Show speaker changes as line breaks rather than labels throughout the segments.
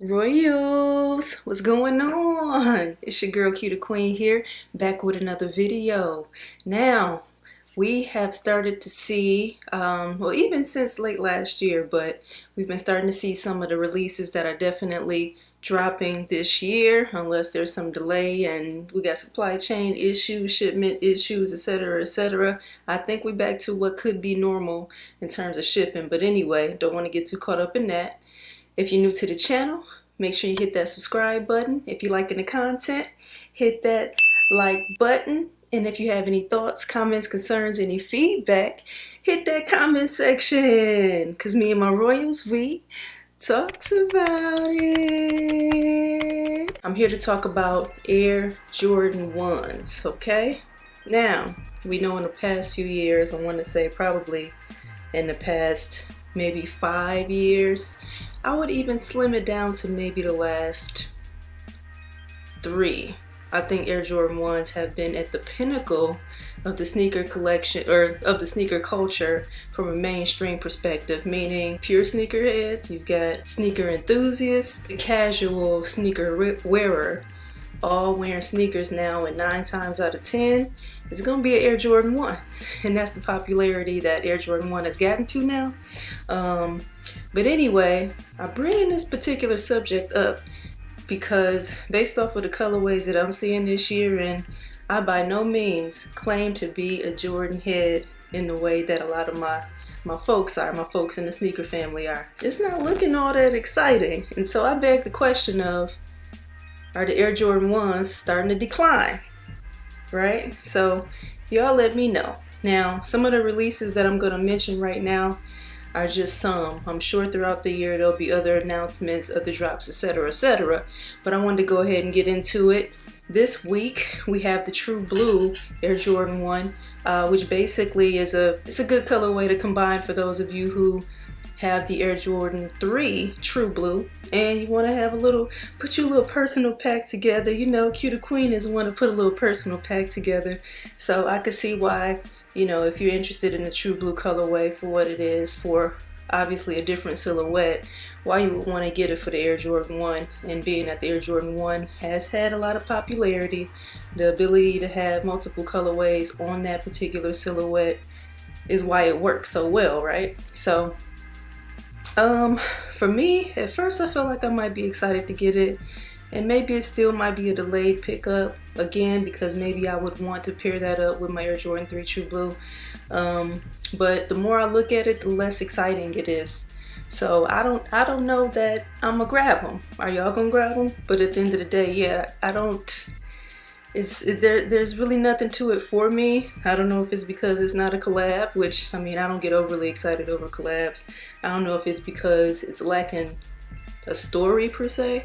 Royals, what's going on? It's your girl Cutie Queen here, back with another video. Now, we have started to see, well, even since late last year, but we've been starting to see some of the releases that are definitely dropping this year, unless there's some delay and we got supply chain issues, shipment issues, etc., etc. I think we're back to what could be normal in terms of shipping, but anyway, don't want to get too caught up in that. If you're new to the channel, make sure you hit that subscribe button. If you're liking the content, hit that like button. And if you have any thoughts, comments, concerns, any feedback, hit that comment section. Because me and my Royals, we talks about it. I'm here to talk about Air Jordan 1s, okay? Now, we know in the past few years, I want to say probably in the past maybe 5 years, I would even slim it down to maybe the last 3. I think Air Jordan 1s have been at the pinnacle of the sneaker collection, or of the sneaker culture from a mainstream perspective, meaning pure sneakerheads, you've got sneaker enthusiasts, the casual sneaker wearer, all wearing sneakers now, and 9 times out of 10 it's gonna be an Air Jordan 1, and that's the popularity that Air Jordan 1 has gotten to now. But anyway, I'm bringing this particular subject up because based off of the colorways that I'm seeing this year, and I by no means claim to be a Jordan head in the way that a lot of my folks are, my folks in the sneaker family are. It's not looking all that exciting, and so I beg the question of, are the Air Jordan 1s starting to decline, right? So y'all let me know. Now, some of the releases that I'm going to mention right now are just some. I'm sure throughout the year there'll be other announcements, other drops, etc., etc. But I wanted to go ahead and get into it. This week we have the True Blue Air Jordan 1, which basically is it's a good colorway to combine for those of you who have the Air Jordan 3 True Blue and you want to have put your little personal pack together. You know, Cutie Queen is one to put a little personal pack together. So I could see why, you know, if you're interested in the True Blue colorway for what it is, for obviously a different silhouette, why you would want to get it for the Air Jordan 1. And being that the Air Jordan 1 has had a lot of popularity, the ability to have multiple colorways on that particular silhouette is why it works so well, right? So for me, at first I felt like I might be excited to get it, and maybe it still might be a delayed pickup again, because maybe I would want to pair that up with my Air Jordan 3 True Blue. But the more I look at it, the less exciting it is. So I don't know that I'm gonna grab them. Are y'all gonna grab them? But at the end of the day, yeah, I don't. There's really nothing to it for me. I don't know if it's because it's not a collab, which, I mean, I don't get overly excited over collabs. I don't know if it's because it's lacking a story per se.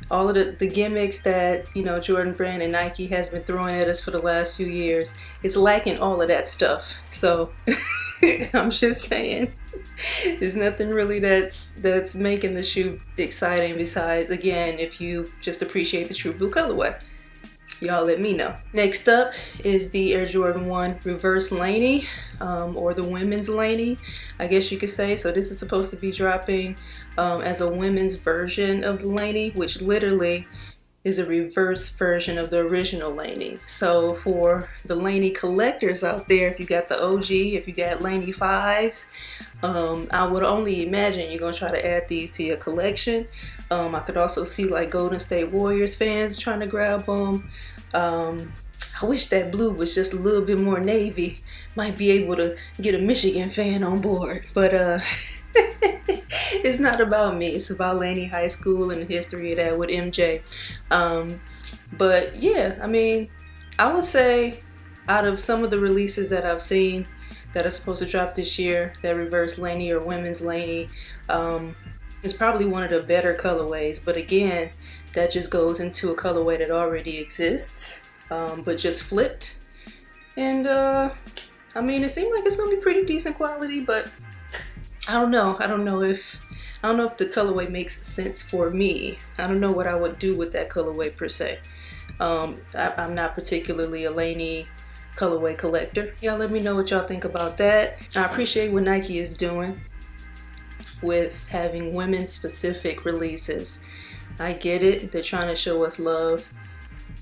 All of the gimmicks that, you know, Jordan Brand and Nike has been throwing at us for the last few years, it's lacking all of that stuff. So I'm just saying, there's nothing really that's making the shoe exciting besides, again, if you just appreciate the True Blue colorway. Y'all let me know. Next up is the Air Jordan 1 Reverse Laney, or the women's Laney, I guess you could say. So this is supposed to be dropping as a women's version of the Laney, which literally is a reverse version of the original Laney. So for the Laney collectors out there, if you got the OG, if you got Laney 5s, I would only imagine you're gonna try to add these to your collection. I could also see like Golden State Warriors fans trying to grab them. I wish that blue was just a little bit more navy. Might be able to get a Michigan fan on board, but it's not about me. It's about Laney High School and the history of that with MJ. But yeah, I mean, I would say out of some of the releases that I've seen that are supposed to drop this year, that reverse Laney or women's Laney, it's probably one of the better colorways. But again, that just goes into a colorway that already exists, but just flipped. And I mean, it seemed like it's gonna be pretty decent quality, but I don't know. I don't know if the colorway makes sense for me. I don't know what I would do with that colorway per se. I'm not particularly a Laney colorway collector. Y'all let me know what y'all think about that. I appreciate what Nike is doing. with having women specific releases. I get it, they're trying to show us love,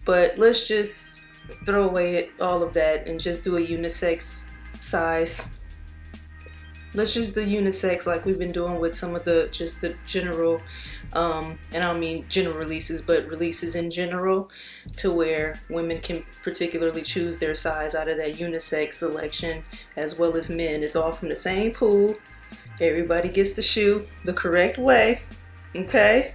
but let's just throw away all of that and just do a unisex size. Let's just do unisex like we've been doing with some of the general, and I don't mean general releases, but releases in general, to where women can particularly choose their size out of that unisex selection, as well as men. It's all from the same pool. Everybody gets the shoe the correct way, okay?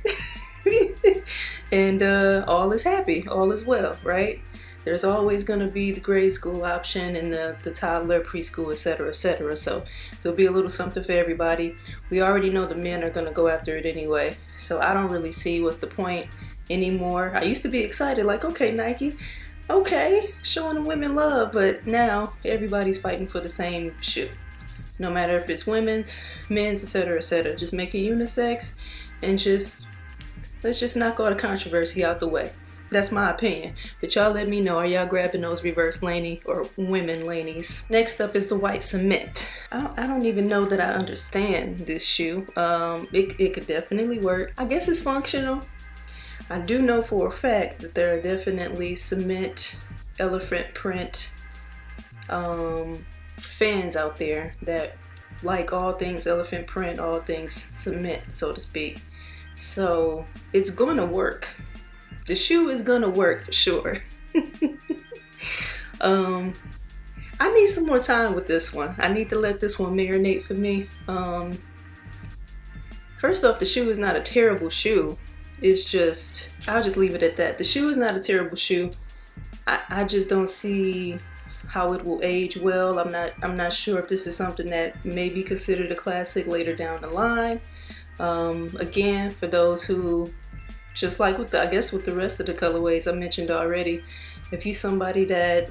And all is happy, all is well, right? There's always going to be the grade school option and the toddler, preschool, etc., etc. So there'll be a little something for everybody. We already know the men are going to go after it anyway. So I don't really see what's the point anymore. I used to be excited, like, okay, Nike, okay, showing the women love. But now everybody's fighting for the same shoe. No matter if it's women's, men's, etc., etc. Just make it unisex and let's just knock all the controversy out the way. That's my opinion. But y'all let me know, are y'all grabbing those reverse Laney or women Laneys? Next up is the white cement. I don't even know that I understand this shoe. It could definitely work. I guess it's functional. I do know for a fact that there are definitely cement, elephant print fans out there that like all things elephant print, all things cement, so to speak. So it's going to work. The shoe is gonna work for sure. I need some more time with this one. I need to let this one marinate for me. First off, the shoe is not a terrible shoe. It's just, I'll just leave it at that. The shoe is not a terrible shoe. I just don't see how it will age well. I'm not sure if this is something that may be considered a classic later down the line. Again, for those who, just like with with the rest of the colorways I mentioned already, if you're somebody that,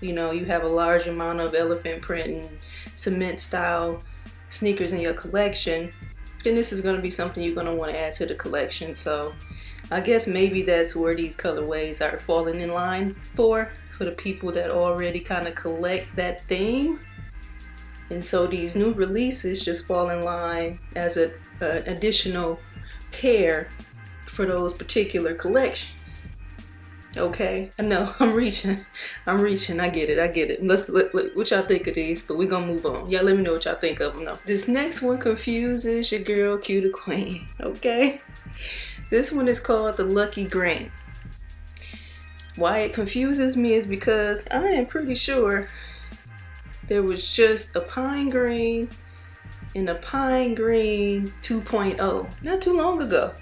you have a large amount of elephant print and cement style sneakers in your collection, then this is going to be something you're going to want to add to the collection. So I guess maybe that's where these colorways are falling in line for the people that already kind of collect that theme. And so these new releases just fall in line as an additional pair for those particular collections. Okay, I know I'm reaching. I get it. What y'all think of these? But we're gonna move on. Y'all let me know what y'all think of them though. This next one confuses your girl Q the Queen. Okay, this one is called the Lucky Green. Why it confuses me is because I am pretty sure there was just a pine green and a pine green 2.0 not too long ago.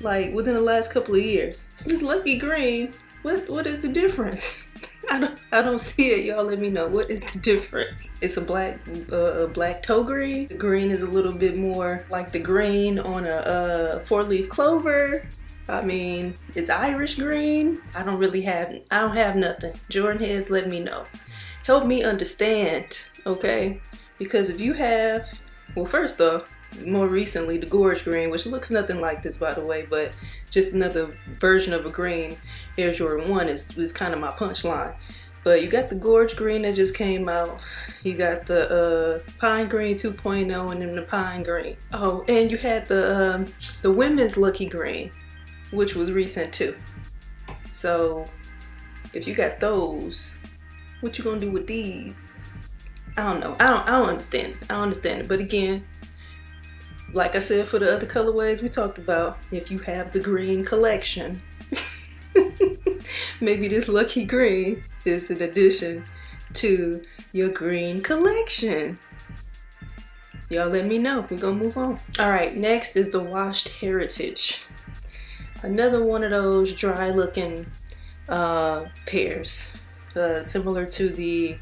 Like within the last couple of years. This Lucky Green, what is the difference? I don't see it. Y'all let me know, what is the difference? It's a black toe green. The green is a little bit more like the green on a 4-leaf clover. I mean, it's Irish green. I don't have nothing. Jordan heads, let me know. Help me understand, okay? Because if you have, well, first off, more recently the gorge green, which looks nothing like this by the way, but just another version of a green Air Jordan 1 is kind of my punchline. But you got the gorge green that just came out, you got the pine green 2.0, and then the pine green. Oh, and you had the women's Lucky Green, which was recent too. So if you got those, what you gonna do with these? I don't know. I don't understand it. But again, like I said, for the other colorways we talked about, if you have the green collection, maybe this Lucky Green is an addition to your green collection. Y'all let me know. We're gonna move on. All right, next is the Washed Heritage. Another one of those dry looking pairs, similar to the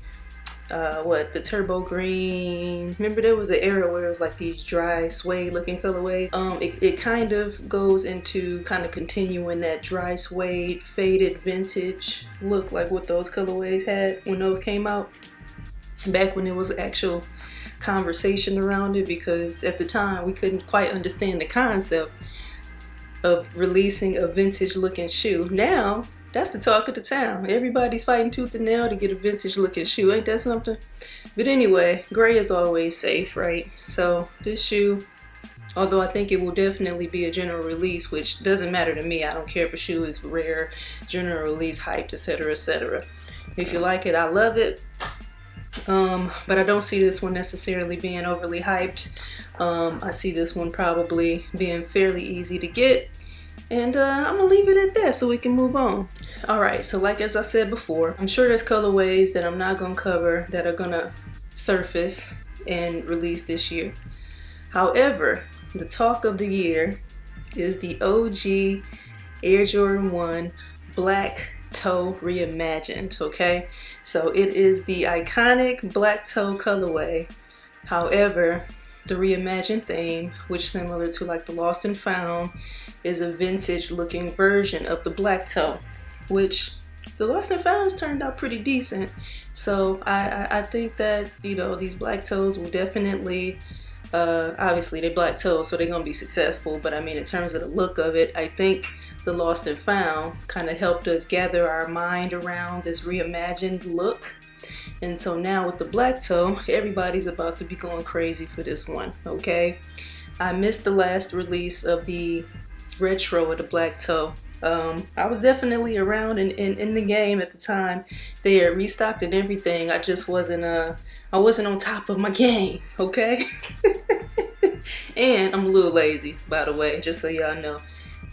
the turbo green. Remember there was an era where it was like these dry suede looking colorways. It kind of goes into kind of continuing that dry suede faded vintage look, like what those colorways had when those came out, back when there was actual conversation around it, because at the time we couldn't quite understand the concept of releasing a vintage looking shoe. Now that's the talk of the town. Everybody's fighting tooth and nail to get a vintage looking shoe. Ain't that something? But anyway, gray is always safe, right? So this shoe Although I think it will definitely be a general release, which doesn't matter to me. I don't care if a shoe is rare, general release, hyped, etc., etc. If you like it, I love it. But I don't see this one necessarily being overly hyped. I see this one probably being fairly easy to get. And I'm gonna leave it at that so we can move on. Alright, so like as I said before, I'm sure there's colorways that I'm not gonna cover that are gonna surface and release this year. However, the talk of the year is the OG Air Jordan 1 Black Toe Reimagined, okay? So it is the iconic black toe colorway. However, the reimagined theme, which similar to like the Lost and Found, is a vintage looking version of the black toe, which the Lost and Founds turned out pretty decent. So I think that, you know, these black toes will definitely, obviously they're black toes, so they're gonna be successful, but I mean in terms of the look of it, I think the Lost and Found kind of helped us gather our mind around this reimagined look. And so now with the black toe, everybody's about to be going crazy for this one, okay? I missed the last release of the retro of the black toe. I was definitely around in the game at the time. They had restocked and everything. I just wasn't on top of my game, okay? And I'm a little lazy, by the way, just so y'all know.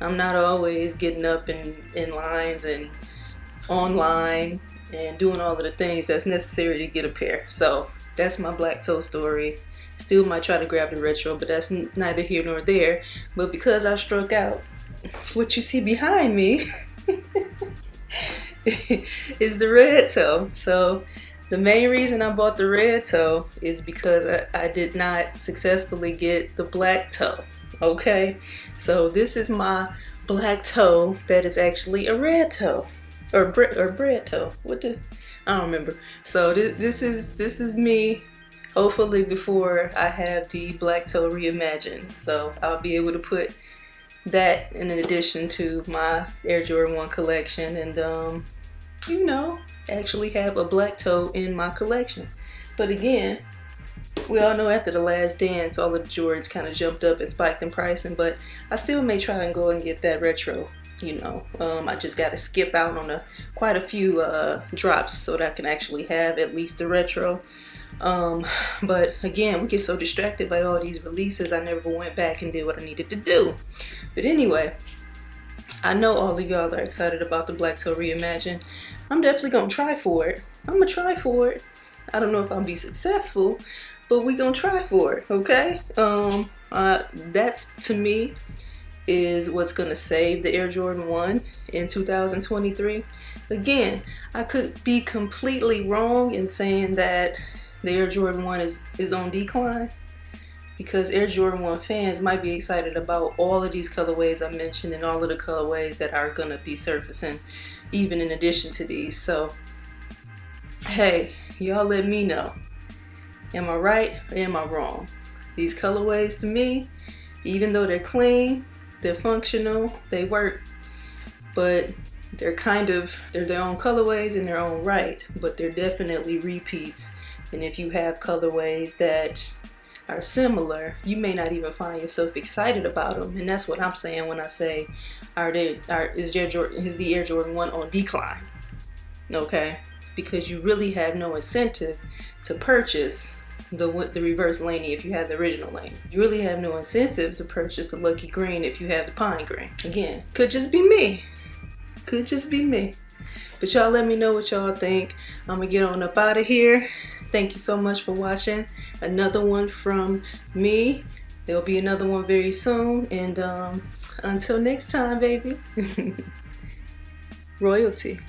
I'm not always getting up in lines and online and doing all of the things that's necessary to get a pair. So that's my black toe story. Still might try to grab the retro, but that's neither here nor there. But because I struck out, what you see behind me is the red toe. So the main reason I bought the red toe is because I did not successfully get the black toe. Okay, so this is my black toe that is actually a red toe. Or bread toe. I don't remember. So this is me, hopefully before I have the black toe reimagined. So I'll be able to put that in addition to my Air Jordan 1 collection, and you know, actually have a black toe in my collection. But again, we all know after the Last Dance, all of the Jordans kind of jumped up and spiked in pricing, but I still may try and go and get that retro. You know, I just got to skip out on quite a few drops so that I can actually have at least the retro. But again, we get so distracted by all these releases, I never went back and did what I needed to do. But anyway, I know all of y'all are excited about the black toe reimagined. I'm definitely gonna try for it. I'm gonna try for it. I don't know if I'll be successful, but we gonna try for it, okay? That's, to me, is what's going to save the Air Jordan 1 in 2023. Again, I could be completely wrong in saying that the Air Jordan 1 is on decline, because Air Jordan 1 fans might be excited about all of these colorways I mentioned and all of the colorways that are going to be surfacing even in addition to these. So hey, y'all let me know. Am I right or am I wrong? These colorways, to me, even though they're clean, they're functional, they work, but they're their own colorways in their own right, but they're definitely repeats. And if you have colorways that are similar, you may not even find yourself excited about them. And that's what I'm saying when I say, is the Air Jordan 1 on decline? Okay, because you really have no incentive to purchase the reverse Laney if you have the original Laney. You really have no incentive to purchase the Lucky Green if you have the Pine Green. Again, could just be me. Could just be me. But y'all let me know what y'all think. I'm gonna get on up out of here. Thank you so much for watching. Another one from me. There'll be another one very soon. And until next time, baby. Royalty.